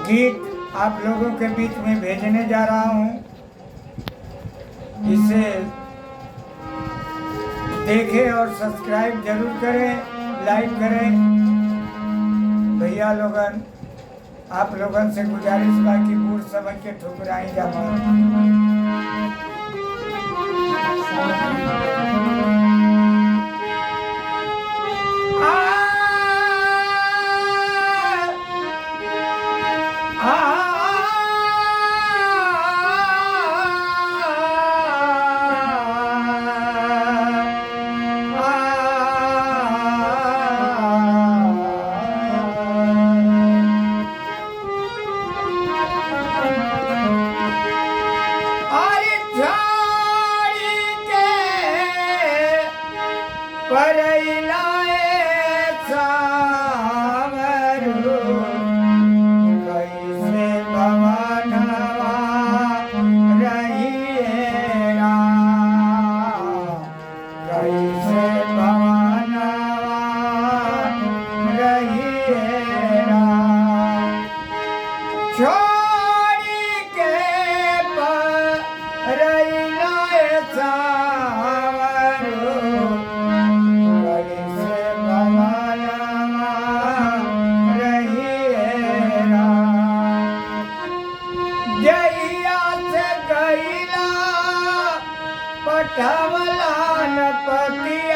गीत आप लोगों के बीच में भेजने जा रहा हूँ। इसे देखें और सब्सक्राइब जरूर करें, लाइक करें। भैया लोगन, आप लोगन से गुजारिश बा कि बूढ़ समझ के ठुकराई जा पटवला न पतिया